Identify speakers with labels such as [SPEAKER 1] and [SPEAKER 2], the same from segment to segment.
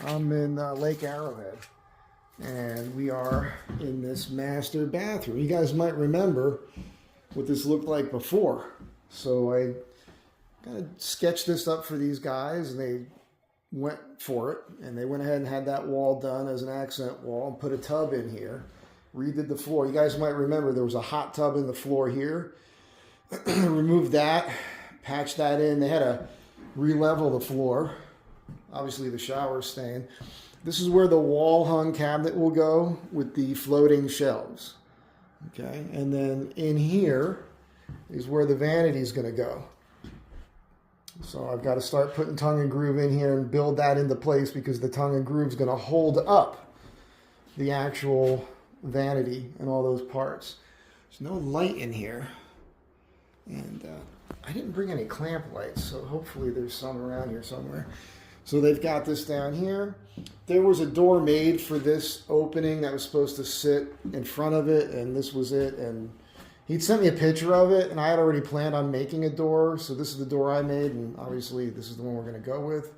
[SPEAKER 1] I'm in Lake Arrowhead, and we are in this master bathroom. You guys might remember what this looked like before. So I kind of sketched this up for these guys, and they went for it, and they went ahead and had that wall done as an accent wall and put a tub in here. Redid the floor. You guys might remember there was a hot tub in the floor here. Removed that, patched that in. They had to re-level the floor. Obviously the shower staying. This is where the wall hung cabinet will go with the floating shelves. Okay, and then in here is where the vanity is going to go. So I've got to start putting tongue and groove in here and build that into place, because the tongue and groove is going to hold up the actual vanity and all those parts. There's no light in here, and I didn't bring any clamp lights, so hopefully there's some around here somewhere. So they've got this down here. There was a door made for this opening that was supposed to sit in front of it, and this was it. And he'd sent me a picture of it, and I had already planned on making a door. So this is the door I made, and obviously this is the one we're going to go with.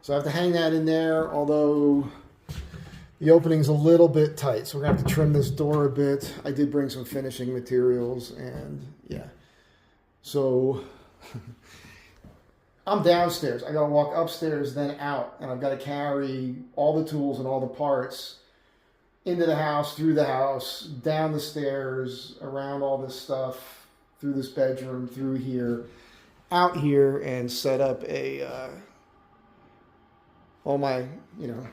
[SPEAKER 1] So I have to hang that in there, although the opening's a little bit tight. So we're going to have to trim this door a bit. I did bring some finishing materials, and yeah. So I'm downstairs. I got to walk upstairs, then out, and I've got to carry all the tools and all the parts into the house, through the house, down the stairs, around all this stuff, through this bedroom, through here, out here, and set up a, all my,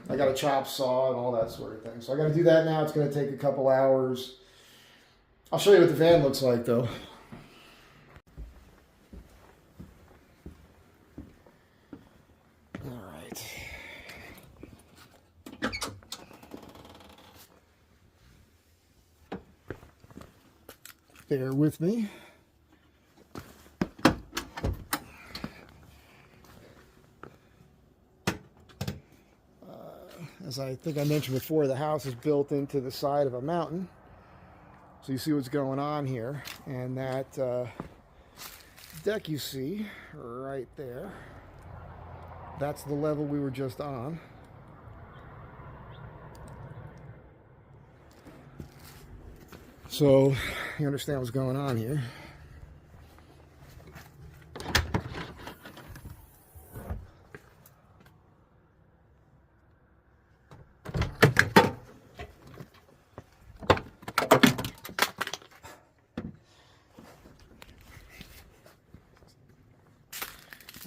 [SPEAKER 1] I got a chop saw and all that sort of thing. So I got to do that now. It's going to take a couple hours. I'll show you what the van looks like, though. Bear with me. As I think I mentioned before, the house is built into the side of a mountain. So you see what's going on here. And that deck you see right there, that's the level we were just on. So you understand what's going on here.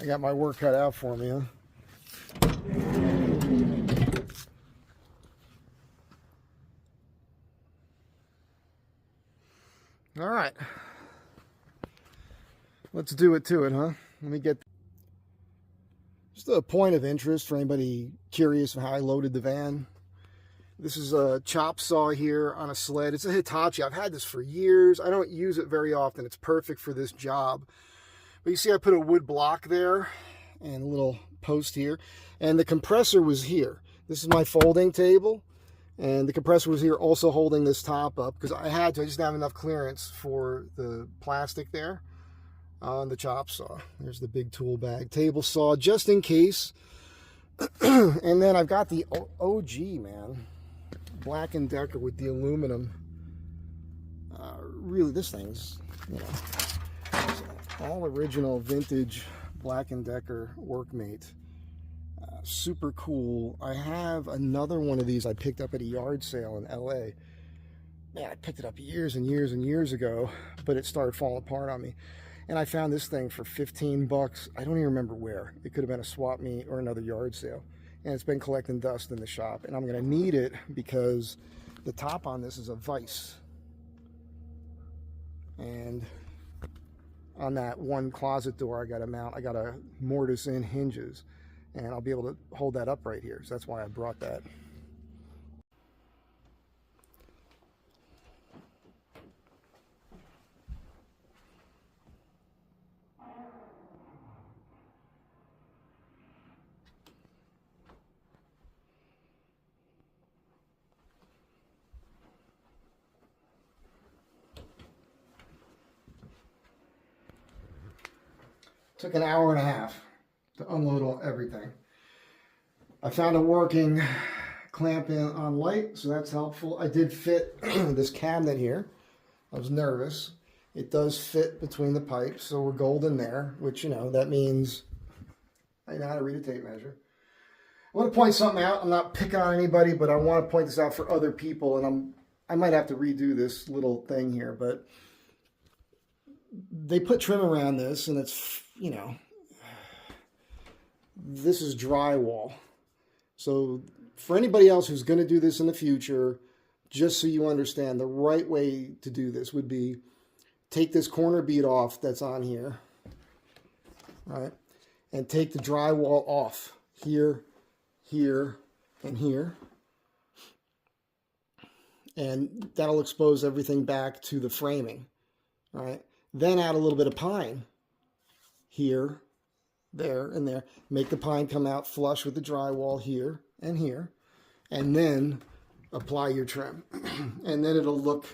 [SPEAKER 1] I got my work cut out for me, huh? All right, let's do it to it, huh? Let me get just a point of interest for anybody curious of how I loaded the van. This is a chop saw here on a sled. It's a Hitachi. I've had this for years. I don't use it very often. It's perfect for this job. But you see I put a wood block there and a little post here, and the compressor was here. This is my folding table. And the compressor was here also holding this top up, because I just didn't have enough clearance for the plastic there on the chop saw. There's the big tool bag. Table saw, just in case. And then I've got the OG, man. Black & Decker with the aluminum. Really, this thing's, all original vintage Black & Decker workmate. Super cool. I have another one of these I picked up at a yard sale in LA. Man, I picked it up years and years and years ago, but it started falling apart on me. And I found this thing for 15 bucks. I don't even remember where. It could have been a swap meet or another yard sale. And it's been collecting dust in the shop. And I'm going to need it because the top on this is a vise. And on that one closet door I got to mortise in hinges. And I'll be able to hold that up right here. So that's why I brought that. Took an hour and a half to unload everything. I found a working clamp in on light, so that's helpful. I did fit this cabinet here. I was nervous. It does fit between the pipes, so we're golden there, which, you know, that means I know how to read a tape measure. I want to point something out. I'm not picking on anybody, but I want to point this out for other people, and I might have to redo this little thing here, but they put trim around this, and it's, you know, this is drywall. So for anybody else who's going to do this in the future, just so you understand, the right way to do this would be take this corner bead off that's on here, right? And take the drywall off here, here, and here. And that'll expose everything back to the framing, right? Then add a little bit of pine here, there, and there. Make the pine come out flush with the drywall here and here. And then apply your trim. And then it'll look,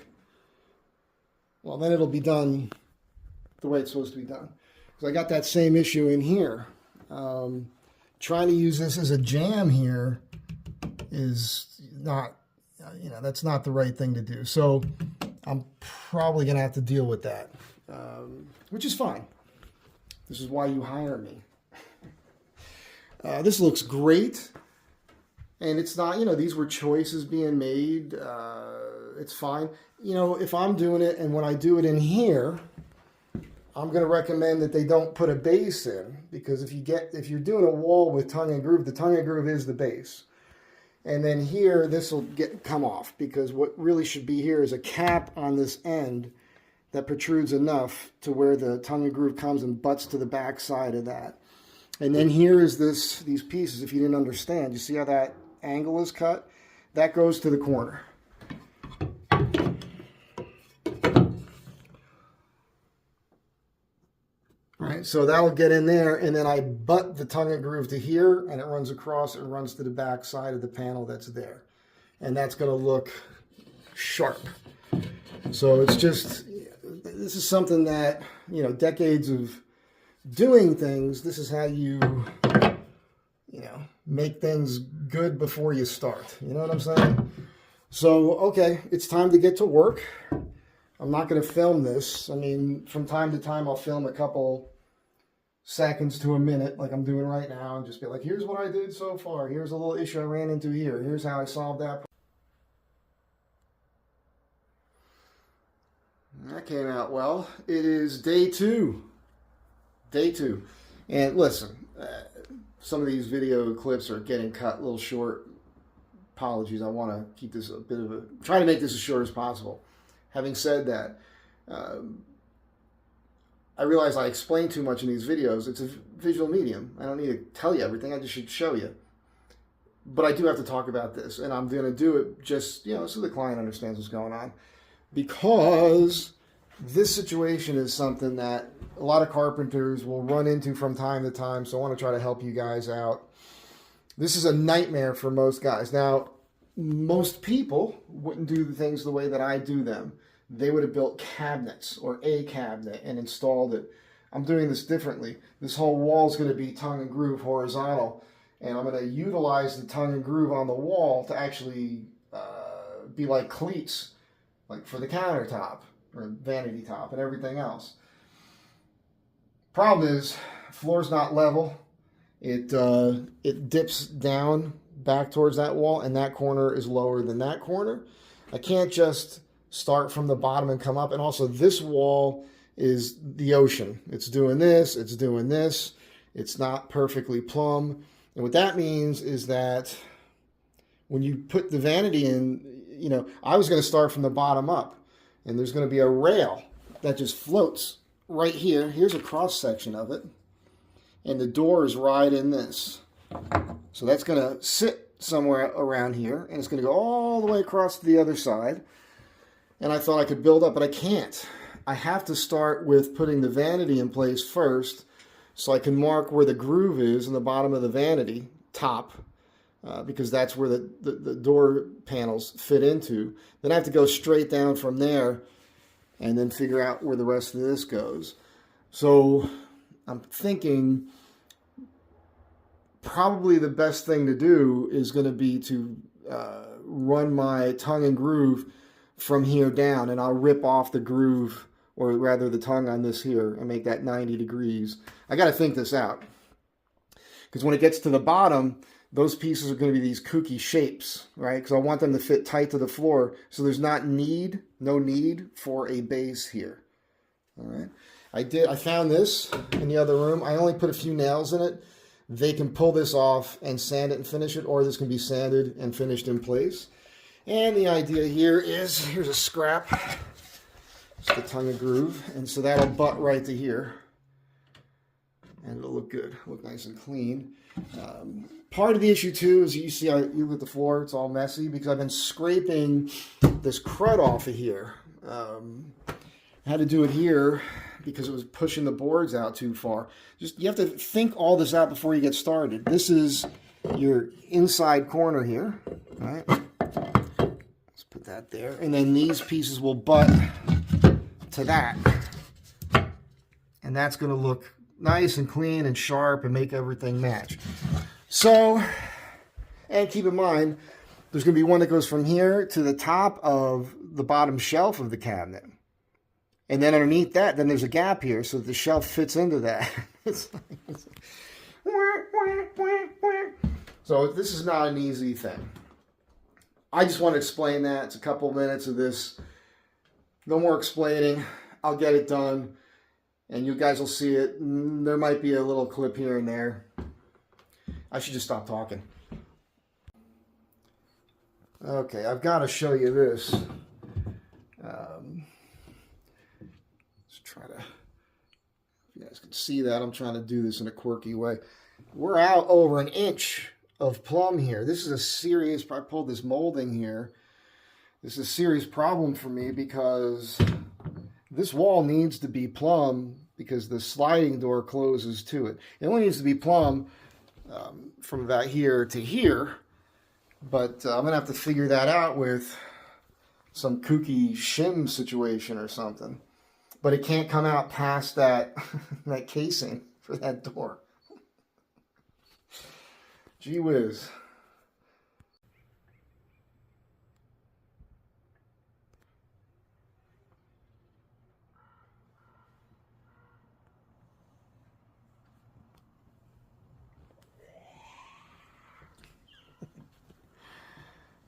[SPEAKER 1] well, then it'll be done the way it's supposed to be done. Because I got that same issue in here. Trying to use this as a jamb here is not, you know, that's not the right thing to do. So I'm probably going to have to deal with that, which is fine. This is why you hire me. This looks great. And it's not, you know, these were choices being made. It's fine. You know, if I'm doing it and when I do it in here, I'm going to recommend that they don't put a base in, because if you're doing a wall with tongue and groove, the tongue and groove is the base. And then here, this will come off, because what really should be here is a cap on this end that protrudes enough to where the tongue and groove comes and butts to the back side of that. And then here is these pieces, if you didn't understand. You see how that angle is cut? That goes to the corner. Right, so that'll get in there, and then I butt the tongue and groove to here, and it runs across and runs to the back side of the panel that's there. And that's going to look sharp. So it's just, this is something that, you know, decades of doing things, this is how you know, make things good before you start. You know what I'm saying? So, okay, it's time to get to work. I'm not going to film this. I mean, from time to time, I'll film a couple seconds to a minute like I'm doing right now and just be like, here's what I did so far. Here's a little issue I ran into here. Here's how I solved that. That came out well. It is day two. Day two. And listen, some of these video clips are getting cut a little short. Apologies. I want to keep this a bit of a, try to make this as short as possible. Having said that, I realize I explain too much in these videos. It's a visual medium. I don't need to tell you everything. I just should show you. But I do have to talk about this, and I'm going to do it just, you know, so the client understands what's going on. Because this situation is something that a lot of carpenters will run into from time to time, so I want to try to help you guys out. This is a nightmare for most guys. Now, most people wouldn't do the things the way that I do them. They would have built cabinets or a cabinet and installed it. I'm doing this differently. This whole wall is going to be tongue and groove horizontal, and I'm going to utilize the tongue and groove on the wall to actually be like cleats, like for the countertop or vanity top and everything else. Problem is, floor's not level. It dips down back towards that wall, and that corner is lower than that corner. I can't just start from the bottom and come up. And also, this wall is the ocean. It's doing this, it's doing this. It's not perfectly plumb. And what that means is that when you put the vanity in, you know, I was going to start from the bottom up, and there's going to be a rail that just floats right here. Here's a cross section of it, and the door is right in this. So that's going to sit somewhere around here, and it's going to go all the way across to the other side. And I thought I could build up, but I can't. I have to start with putting the vanity in place first, so I can mark where the groove is in the bottom of the vanity top, because that's where the door panels fit into. Then I have to go straight down from there and then figure out where the rest of this goes. So I'm thinking probably the best thing to do is going to be to run my tongue and groove from here down, and I'll rip off the groove, or rather the tongue on this here, and make that 90 degrees. I got to think this out, because when it gets to the bottom, those pieces are going to be these kooky shapes, right? Because I want them to fit tight to the floor, so there's no need for a base here. All right. I found this in the other room. I only put a few nails in it. They can pull this off and sand it and finish it, or this can be sanded and finished in place. And the idea here is, here's a scrap, just the tongue and groove, and so that'll butt right to here. And it'll look good, look nice and clean. Part of the issue too is you see you look at the floor, it's all messy because I've been scraping this crud off of here. I had to do it here because it was pushing the boards out too far. You have to think all this out before you get started. This is your inside corner here, right? Let's put that there. And then these pieces will butt to that. And that's going to look nice and clean and sharp and make everything match. So, and keep in mind, there's going to be one that goes from here to the top of the bottom shelf of the cabinet. And then underneath that, then there's a gap here so that the shelf fits into that. So this is not an easy thing. I just want to explain that. It's a couple of minutes of this. No more explaining. I'll get it done. And you guys will see it. There might be a little clip here and there. I should just stop talking. Okay, I've got to show you this. Let's try to, if you guys can see that, I'm trying to do this in a quirky way. We're out over an inch of plumb here. This is a serious, I pulled this molding here. This is a serious problem for me because this wall needs to be plumb because the sliding door closes to it. It only needs to be plumb from about here to here, but I'm gonna have to figure that out with some kooky shim situation or something. But it can't come out past that that casing for that door. Gee whiz.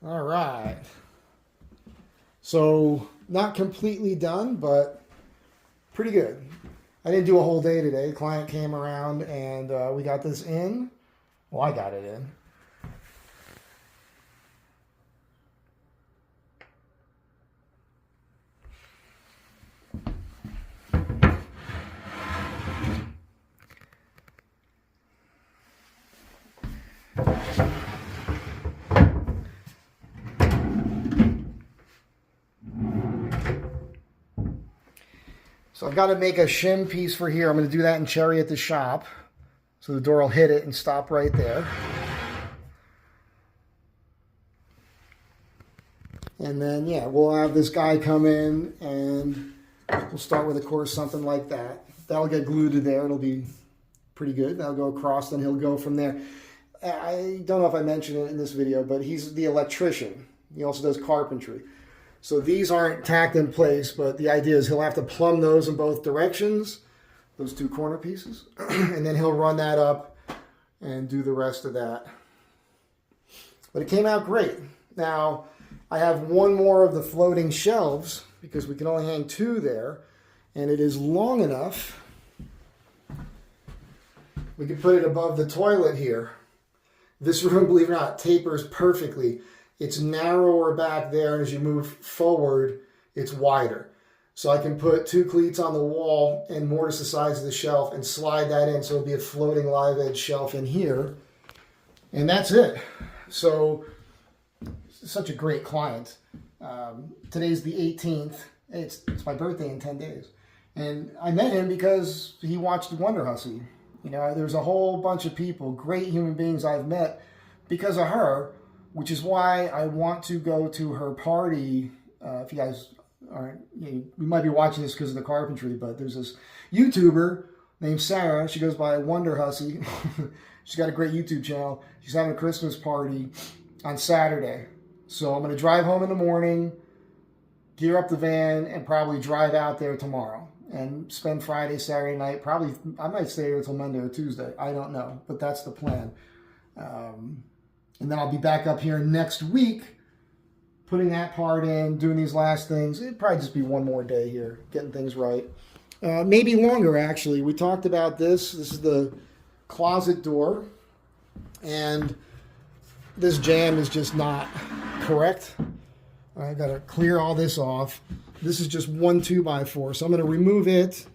[SPEAKER 1] All right. So not completely done, but pretty good. I didn't do a whole day today. The client came around and we got this in. Well, I got it in. So I've got to make a shim piece for here. I'm going to do that in cherry at the shop. So the door will hit it and stop right there. And then, yeah, we'll have this guy come in and we'll start with, of course, something like that. That'll get glued to there. It'll be pretty good. That'll go across and he'll go from there. I don't know if I mentioned it in this video, but he's the electrician. He also does carpentry. So these aren't tacked in place, but the idea is he'll have to plumb those in both directions, those two corner pieces, and then he'll run that up and do the rest of that. But it came out great. Now, I have one more of the floating shelves because we can only hang two there, and it is long enough. We can put it above the toilet here. This room, believe it or not, tapers perfectly. It's narrower back there, and as you move forward, it's wider. So I can put two cleats on the wall and mortise the sides of the shelf and slide that in, so it'll be a floating live edge shelf in here. And that's it. So, such a great client. Today's the 18th. It's my birthday in 10 days. And I met him because he watched Wonder Hussy. You know, there's a whole bunch of people, great human beings I've met because of her, which is why I want to go to her party. If you guys aren't, you might be watching this because of the carpentry, but there's this YouTuber named Sarah. She goes by Wonder Hussy. She's got a great YouTube channel. She's having a Christmas party on Saturday. So I'm going to drive home in the morning, gear up the van, and probably drive out there tomorrow and spend Friday, Saturday night. Probably, I might stay here until Monday or Tuesday. I don't know, but that's the plan. And then I'll be back up here next week, putting that part in, doing these last things. It'd probably just be one more day here, getting things right. Maybe longer, actually. We talked about this. This is the closet door, and this jamb is just not correct. I've got to clear all this off. This is just 1 2x4, so I'm going to remove it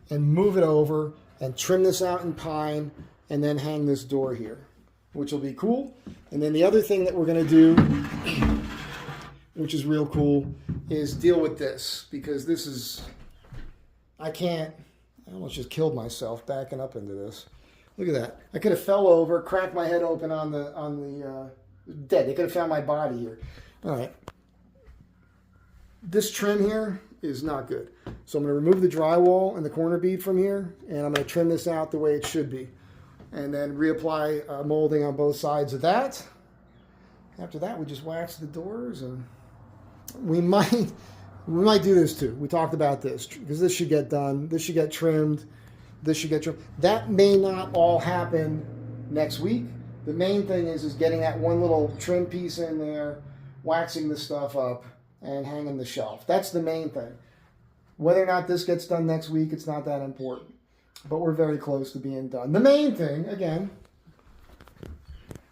[SPEAKER 1] and move it over and trim this out in pine and then hang this door here, which will be cool. And then the other thing that we're going to do, which is real cool, is deal with this, because this is, I almost just killed myself backing up into this. Look at that. I could have fell over, cracked my head open on the dead. They could have found my body here. All right. This trim here is not good. So I'm going to remove the drywall and the corner bead from here, and I'm going to trim this out the way it should be. And then reapply molding on both sides of that. After that, we just wax the doors, and we might do this too. We talked about this, because this should get done. This should get trimmed. This should get trimmed. That may not all happen next week. The main thing is getting that one little trim piece in there, waxing the stuff up, and hanging the shelf. That's the main thing. Whether or not this gets done next week, it's not that important. But we're very close to being done. The main thing, again,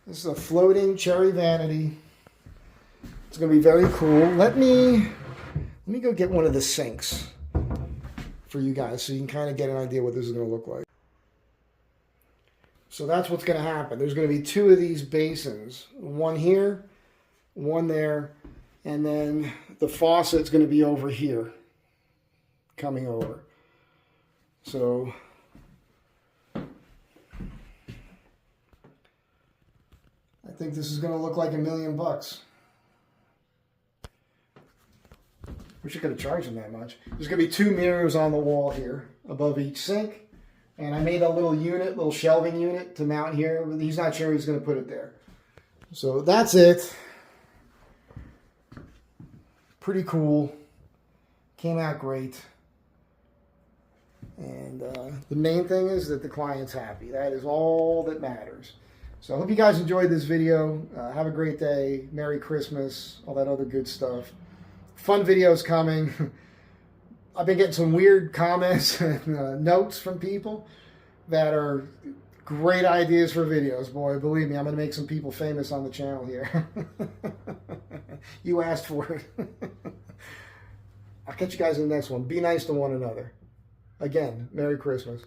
[SPEAKER 1] this is a floating cherry vanity. It's going to be very cool. Let me go get one of the sinks for you guys so you can kind of get an idea what this is going to look like. So that's what's going to happen. There's going to be 2 of these basins. One here, one there, and then the faucet's going to be over here, coming over. So I think this is going to look like $1 million. Wish I could have charged them that much. There's going to be 2 mirrors on the wall here above each sink. And I made a little unit, little shelving unit to mount here. But he's not sure he's going to put it there. So that's it. Pretty cool. Came out great. And the main thing is that the client's happy. That is all that matters. So I hope you guys enjoyed this video. Have a great day. Merry Christmas. All that other good stuff. Fun videos coming. I've been getting some weird comments and notes from people that are great ideas for videos. Boy, believe me, I'm going to make some people famous on the channel here. You asked for it. I'll catch you guys in the next one. Be nice to one another. Again, Merry Christmas.